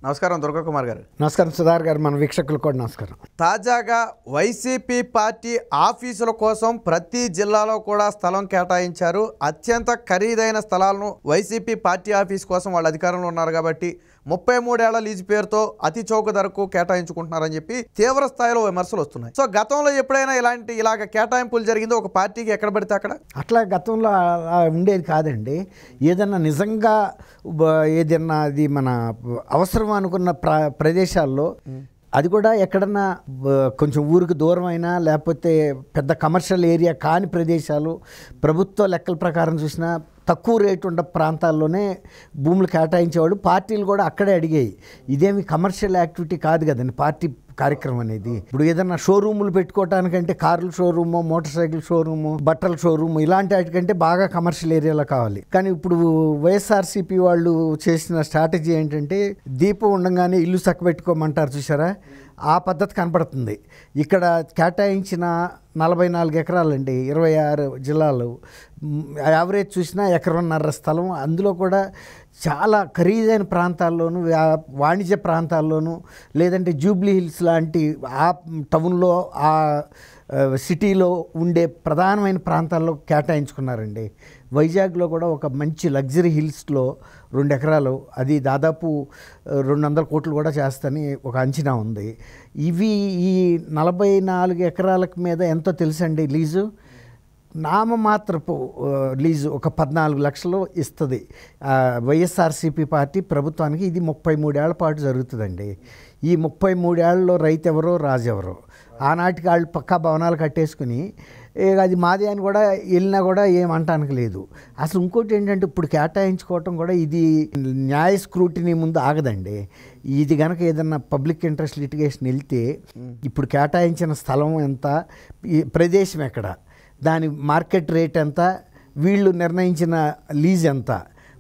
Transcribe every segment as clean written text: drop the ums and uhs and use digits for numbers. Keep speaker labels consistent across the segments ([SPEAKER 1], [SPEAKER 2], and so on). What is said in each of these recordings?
[SPEAKER 1] నమస్కారం దుర్గాకుమార్ గారు.
[SPEAKER 2] నమస్కారం సుధార్ గారు, మన వీక్షకులు కూడా నమస్కారం.
[SPEAKER 1] తాజాగా వైసీపీ పార్టీ ఆఫీసుల కోసం ప్రతి జిల్లాలో కూడా స్థలం కేటాయించారు. అత్యంత ఖరీదైన స్థలాలను వైసీపీ పార్టీ ఆఫీస్ కోసం వాళ్ళు అధికారంలో ఉన్నారు కాబట్టి 33 ఏళ్ల లీజు పేరుతో అతి చౌక ధరకు కేటాయించుకుంటున్నారని చెప్పి తీవ్ర స్థాయిలో విమర్శలు వస్తున్నాయి. సో గతంలో ఎప్పుడైనా ఇలాగ కేటాయింపులు జరిగిందో ఒక పార్టీకి ఎక్కడ పడితే అక్కడ?
[SPEAKER 2] అట్లా గతంలో ఉండేది కాదండి. ఏదన్నా నిజంగా ఏదన్నా అది మన అవసరం అనుకున్న ప్రదేశాల్లో, అది కూడా ఎక్కడన్నా కొంచెం ఊరికి దూరం అయినా లేకపోతే పెద్ద కమర్షియల్ ఏరియా కాని ప్రదేశాలు, ప్రభుత్వ లెక్కల ప్రకారం చూసినా తక్కువ రేటు ఉన్న ప్రాంతాల్లోనే భూములు కేటాయించేవాడు. పార్టీలు కూడా అక్కడే అడిగాయి. ఇదేమి కమర్షియల్ యాక్టివిటీ కాదు కదండి పార్టీ కార్యక్రమం అనేది. ఇప్పుడు ఏదన్నా షోరూములు పెట్టుకోవటానికంటే కార్ల షోరూము, మోటార్ సైకిల్ షోరూము, బట్టల షోరూము ఇలాంటి వాటికంటే బాగా కమర్షియల్ ఏరియాలో కావాలి. కానీ ఇప్పుడు వైఎస్ఆర్సీపీ వాళ్ళు చేసిన స్ట్రాటజీ ఏంటంటే, దీపం ఉండగానే ఇల్లు చక్కబెట్టుకోమంటారు చూసారా, ఆ పద్ధతి కనపడుతుంది. ఇక్కడ కేటాయించిన 44 ఎకరాలండి, 26 జిల్లాలు. యావరేజ్ చూసినా 1.5 ఎకరం స్థలం. అందులో కూడా చాలా ఖరీదైన ప్రాంతాల్లోనూ, వాణిజ్య ప్రాంతాల్లోనూ, లేదంటే జూబ్లీ హిల్స్ లాంటి ఆ టౌన్లో, ఆ సిటీలో ఉండే ప్రధానమైన ప్రాంతాల్లో కేటాయించుకున్నారండి. వైజాగ్లో కూడా ఒక మంచి లగ్జరీ హిల్స్లో 2 ఎకరాలు, అది దాదాపు 200 కోట్లు కూడా చేస్తని ఒక అంచనా ఉంది. ఇవి ఈ 44 ఎకరాలకు మీద ఎంతో తెలుసండి లీజు. నామమాత్రపు లీజు ఒక 14 లక్షలు ఇస్తుంది వైఎస్ఆర్సీపీ పార్టీ ప్రభుత్వానికి. ఇది 33 ఏళ్ల పాటు జరుగుతుందండి. ఈ 33 ఏళ్లలో రైతు ఎవరో రాజు ఎవరో. ఆనాటికి వాళ్ళు పక్కా భవనాలు కట్టేసుకుని అది మాది అని కూడా వెళ్ళినా కూడా ఏమంటానికి లేదు. అసలు ఇంకోటి ఏంటంటే, ఇప్పుడు కేటాయించుకోవటం కూడా ఇది న్యాయ స్క్రూటినీ ముందు ఆగదండి. ఇది కనుక ఏదన్నా పబ్లిక్ ఇంట్రెస్ట్ లిటిగేషన్ వెళ్తే, ఇప్పుడు కేటాయించిన స్థలం ఎంత, ప్రదేశం ఎక్కడ, దాని మార్కెట్ రేట్ ఎంత, వీళ్ళు నిర్ణయించిన లీజ్ ఎంత,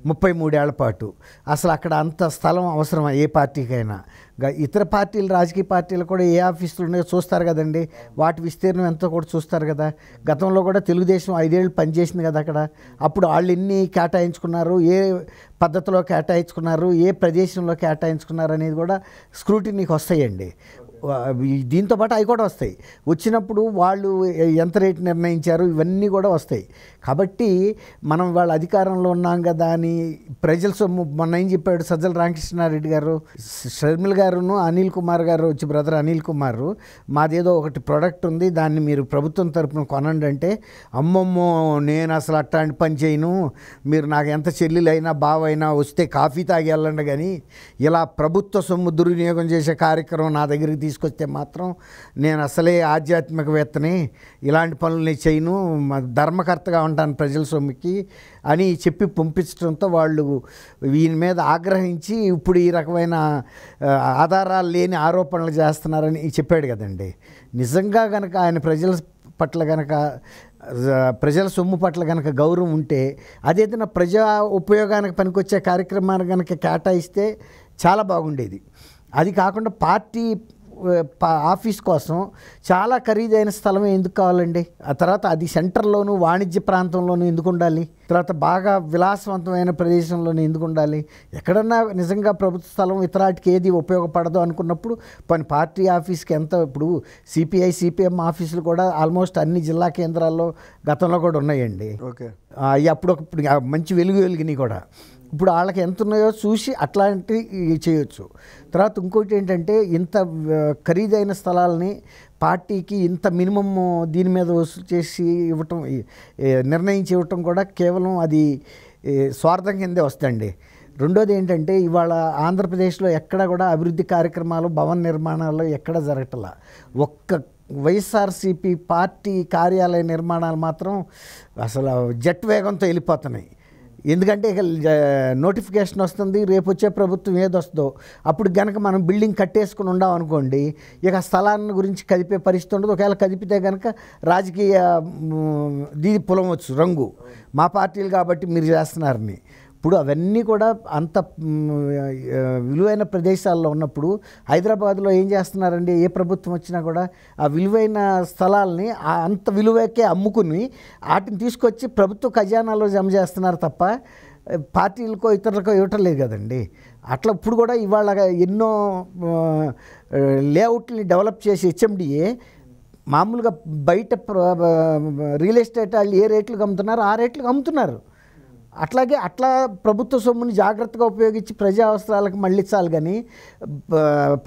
[SPEAKER 2] 33 ఏళ్ల పాటు. అసలు అక్కడ అంత స్థలం అవసరమా ఏ పార్టీకైనా? ఇతర పార్టీలు, రాజకీయ పార్టీలు కూడా ఏ ఆఫీసులు ఉన్నాయో చూస్తారు కదండి, వాటి విస్తీర్ణం ఎంతో కూడా చూస్తారు కదా. గతంలో కూడా తెలుగుదేశం 5 ఏళ్ళు పనిచేసింది కదా అక్కడ. అప్పుడు వాళ్ళు ఎన్ని కేటాయించుకున్నారు, ఏ పద్ధతిలో కేటాయించుకున్నారు, ఏ ప్రదేశంలో కేటాయించుకున్నారు అనేది కూడా స్క్రూటినీకి వస్తాయండి. దీంతోపాటు అవి కూడా వస్తాయి. వచ్చినప్పుడు వాళ్ళు ఎంత రేటు నిర్ణయించారు ఇవన్నీ కూడా వస్తాయి. కాబట్టి మనం వాళ్ళ అధికారంలో ఉన్నాం కదా అని ప్రజల సొమ్ము, మొన్న ఏం చెప్పాడు సజ్జల రామకృష్ణారెడ్డి గారు, షర్మిల గారును అనిల్ కుమార్ గారు వచ్చి, బ్రదర్ అనిల్ కుమార్, మాదేదో ఒకటి ప్రోడక్ట్ ఉంది, దాన్ని మీరు ప్రభుత్వం తరపున కొనండి అంటే, అమ్మమ్మో నేను అసలు అట్లాంటి పని చేయను, మీరు నాకు ఎంత చెల్లెలైనా బావైనా వస్తే కాఫీ తాగి వెళ్ళండి, కానీ ఇలా ప్రభుత్వ సొమ్ము దుర్వినియోగం చేసే కార్యక్రమం నా దగ్గరికి తీసుకొస్తే మాత్రం నేను అసలే ఆధ్యాత్మికవేత్తని, ఇలాంటి పనులు నేను చేయను, ధర్మకర్తగా ఉంటాను ప్రజల సొమ్ముకి అని చెప్పి పంపించడంతో వాళ్ళు వీని మీద ఆగ్రహించి ఇప్పుడు ఈ రకమైన ఆధారాలు లేని ఆరోపణలు చేస్తున్నారని చెప్పాడు కదండి. నిజంగా కనుక ఆయన ప్రజల పట్ల కనుక, ప్రజల సొమ్ము పట్ల కనుక గౌరవం ఉంటే, అదేదైనా ప్రజా ఉపయోగానికి పనికొచ్చే కార్యక్రమాన్ని కనుక కేటాయిస్తే చాలా బాగుండేది. అది కాకుండా పార్టీ ఆఫీస్ కోసం చాలా ఖరీదైన స్థలమే ఎందుకు కావాలండి? ఆ తర్వాత అది సెంటర్లోను, వాణిజ్య ప్రాంతంలోనూ ఎందుకు ఉండాలి? తర్వాత బాగా విలాసవంతమైన ప్రదేశంలోనే ఎందుకు ఉండాలి? ఎక్కడన్నా నిజంగా ప్రభుత్వ స్థలం ఇతరాటికి ఏది ఉపయోగపడదు అనుకున్నప్పుడు పార్టీ ఆఫీస్కి ఎంత, ఇప్పుడు సిపిఐ సిపిఎం ఆఫీసులు కూడా ఆల్మోస్ట్ అన్ని జిల్లా కేంద్రాల్లో గతంలో కూడా ఉన్నాయండి.
[SPEAKER 1] ఓకే,
[SPEAKER 2] అప్పుడప్పుడు మంచి వెలిగినాయి కూడా. ఇప్పుడు వాళ్ళకి ఎంత ఉన్నాయో చూసి అట్లాంటివి చేయొచ్చు. తర్వాత ఇంకోటి ఏంటంటే, ఇంత ఖరీదైన స్థలాలని పార్టీకి ఇంత మినిమమ్ దీని మీద వసూలు చేసి ఇవ్వటం, నిర్ణయించి ఇవ్వటం కూడా కేవలం అది స్వార్థం కిందే వస్తుందండి. రెండోది ఏంటంటే, ఇవాళ ఆంధ్రప్రదేశ్లో ఎక్కడ కూడా అభివృద్ధి కార్యక్రమాలు, భవన నిర్మాణాలు ఎక్కడ జరగట్లా. ఒక్క వైఎస్ఆర్సీపీ పార్టీ కార్యాలయ నిర్మాణాలు మాత్రం అసలు జెట్ వేగంతో వెళ్ళిపోతున్నాయి. ఎందుకంటే ఇక నోటిఫికేషన్ వస్తుంది, రేపు వచ్చే ప్రభుత్వం ఏదొస్తుందో అప్పుడు కనుక మనం బిల్డింగ్ కట్టేసుకుని ఉండాం అనుకోండి, ఇక స్థలాన్ని గురించి కదిపే పరిస్థితి ఉండదు. ఒకవేళ కదిపితే కనుక రాజకీయ దీది పొలవచ్చు రంగు, మా పార్టీలు కాబట్టి మీరు చేస్తున్నారని. ఇప్పుడు అవన్నీ కూడా అంత విలువైన ప్రదేశాల్లో ఉన్నప్పుడు హైదరాబాద్లో ఏం చేస్తున్నారండి, ఏ ప్రభుత్వం వచ్చినా కూడా ఆ విలువైన స్థలాల్ని అంత విలువకే అమ్ముకుని వాటిని తీసుకొచ్చి ప్రభుత్వ ఖజానాలో జమ చేస్తున్నారు తప్ప పార్టీలకో ఇతరులకో ఇవ్వటం లేదు కదండి. అట్లా ఇప్పుడు కూడా ఇవాళ ఎన్నో లేఅవుట్ని డెవలప్ చేసి హెచ్ఎండిఏ మామూలుగా బయట రియల్ ఎస్టేట్ వాళ్ళు ఏ రేట్లకు అమ్ముతున్నారో ఆ రేట్లకు అమ్ముతున్నారు. అట్లాగే అట్లా ప్రభుత్వ సొమ్ముని జాగ్రత్తగా ఉపయోగించి ప్రజా అవసరాలకు మళ్ళించాలి. కానీ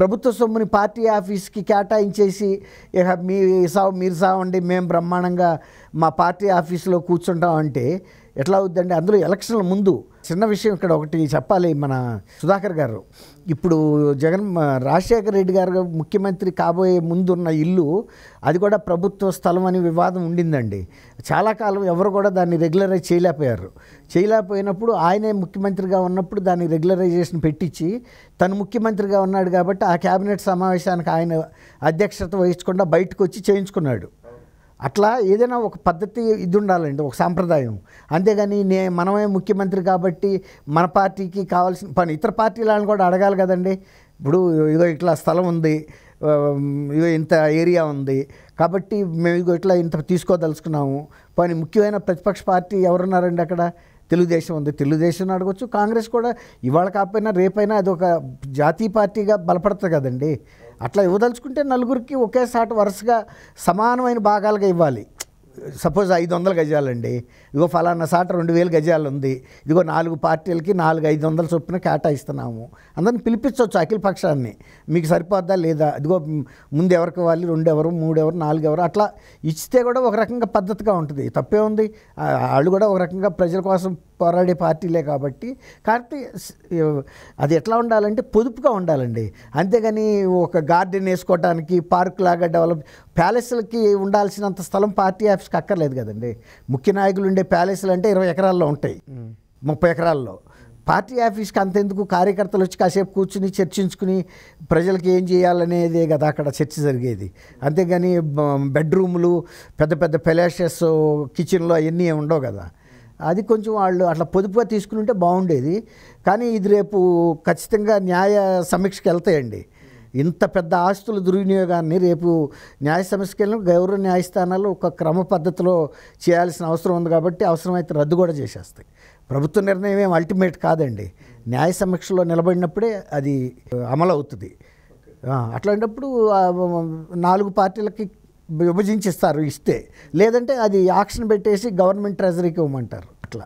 [SPEAKER 2] ప్రభుత్వ సొమ్ముని పార్టీ ఆఫీస్కి కేటాయించేసి ఇక మీరు సావండి, మేము బ్రహ్మాండంగా మా పార్టీ ఆఫీసులో కూర్చుంటాం అంటే ఎట్లా అవుద్దండి? అందులో ఎలక్షన్ల ముందు చిన్న విషయం ఇక్కడ ఒకటి చెప్పాలి. మన సుధాకర్ గారు ఇప్పుడు రాజశేఖర రెడ్డి గారు ముఖ్యమంత్రి కాబోయే ముందున్న ఇల్లు, అది కూడా ప్రభుత్వ స్థలం అని వివాదం ఉండిందండి. చాలా కాలం ఎవరు కూడా దాన్ని రెగ్యులరైజ్ చేయలేకపోయినప్పుడు ఆయనే ముఖ్యమంత్రిగా ఉన్నప్పుడు దాన్ని రెగ్యులరైజేషన్ పెట్టించి తను ముఖ్యమంత్రిగా ఉన్నాడు కాబట్టి ఆ క్యాబినెట్ సమావేశానికి ఆయన అధ్యక్షత వహించకుండా బయటకు వచ్చి చేయించుకున్నాడు. అట్లా ఏదైనా ఒక పద్ధతి ఇది ఉండాలండి, ఒక సాంప్రదాయం. అంతేగాని మనమే ముఖ్యమంత్రి కాబట్టి మన పార్టీకి కావాల్సిన పని ఇతర పార్టీలను కూడా అడగాలి కదండి. ఇప్పుడు ఇదో ఇట్లా స్థలం ఉంది, ఇదో ఇంత ఏరియా ఉంది కాబట్టి మేము ఇగో ఇట్లా ఇంత తీసుకోదలుచుకున్నాము. పని ముఖ్యమైన ప్రతిపక్ష పార్టీ ఎవరున్నారండి అక్కడ? తెలుగుదేశం ఉంది, తెలుగుదేశం అడగొచ్చు. కాంగ్రెస్ కూడా ఇవాళ కాకపోయినా రేపైనా అది ఒక జాతీయ పార్టీగా బలపడుతుంది కదండి. అట్లా ఇవ్వదలుచుకుంటే నలుగురికి ఒకేసారి వరుసగా సమానమైన భాగాలుగా ఇవ్వాలి. సపోజ్ 500 గజాలండి, ఇదిగో ఫలానా సాట 2000 గజాలు ఉంది, ఇదిగో 4 పార్టీలకి 400-500 చొప్పున కేటాయిస్తున్నాము. అందరిని పిలిపించవచ్చు అఖిల పక్షాన్ని, మీకు సరిపోద్దా లేదా, ఇదిగో ముందు ఎవరికి ఇవ్వాలి, 2 ఎవరు, 3 ఎవరు, 4 ఎవరు, అట్లా ఇస్తే కూడా ఒక రకంగా పద్ధతిగా ఉంటుంది. తప్పే ఉంది, వాళ్ళు కూడా ఒక రకంగా ప్రజల కోసం పోరాడే పార్టీలే కాబట్టి. కాబట్టి అది ఎట్లా ఉండాలంటే పొదుపుగా ఉండాలండి. అంతేగాని ఒక గార్డెన్ వేసుకోవడానికి పార్క్ లాగా డెవలప్, ప్యాలెస్లకి ఉండాల్సినంత స్థలం పార్టీ ఆఫీస్కి అక్కర్లేదు కదండి. ముఖ్య నాయకులు ఉండే ప్యాలెస్లు అంటే 20 ఎకరాల్లో ఉంటాయి, 30 ఎకరాల్లో. పార్టీ ఆఫీస్కి అంతెందుకు, కార్యకర్తలు వచ్చి కాసేపు కూర్చుని చర్చించుకుని ప్రజలకు ఏం చేయాలనేదే కదా అక్కడ చర్చ జరిగేది. అంతేగాని బెడ్రూములు, పెద్ద పెద్ద పెలాషియస్ కిచెన్లో అవన్నీ ఉండవు కదా. అది కొంచెం వాళ్ళు అట్లా పొదుపుగా తీసుకుని ఉంటే బాగుండేది. కానీ ఇది రేపు ఖచ్చితంగా న్యాయ సమీక్షకి వెళ్తాయండి. ఇంత పెద్ద ఆస్తుల దుర్వినియోగాన్ని రేపు న్యాయ సమీక్షకి వెళ్ళిన గౌరవ న్యాయస్థానాలు ఒక క్రమ పద్ధతిలో చేయాల్సిన అవసరం ఉంది కాబట్టి అవసరమైతే రద్దు కూడా చేసేస్తాయి. ప్రభుత్వ నిర్ణయం ఏం అల్టిమేట్ కాదండి, న్యాయ సమీక్షలో నిలబడినప్పుడే అది అమలు అవుతుంది. అట్లాంటప్పుడు 4 పార్టీలకి విభజించిస్తారు ఇస్తే, లేదంటే అది ఆక్షన్ పెట్టేసి గవర్నమెంట్ ట్రెజరీకి ఇవ్వమంటారు అట్లా.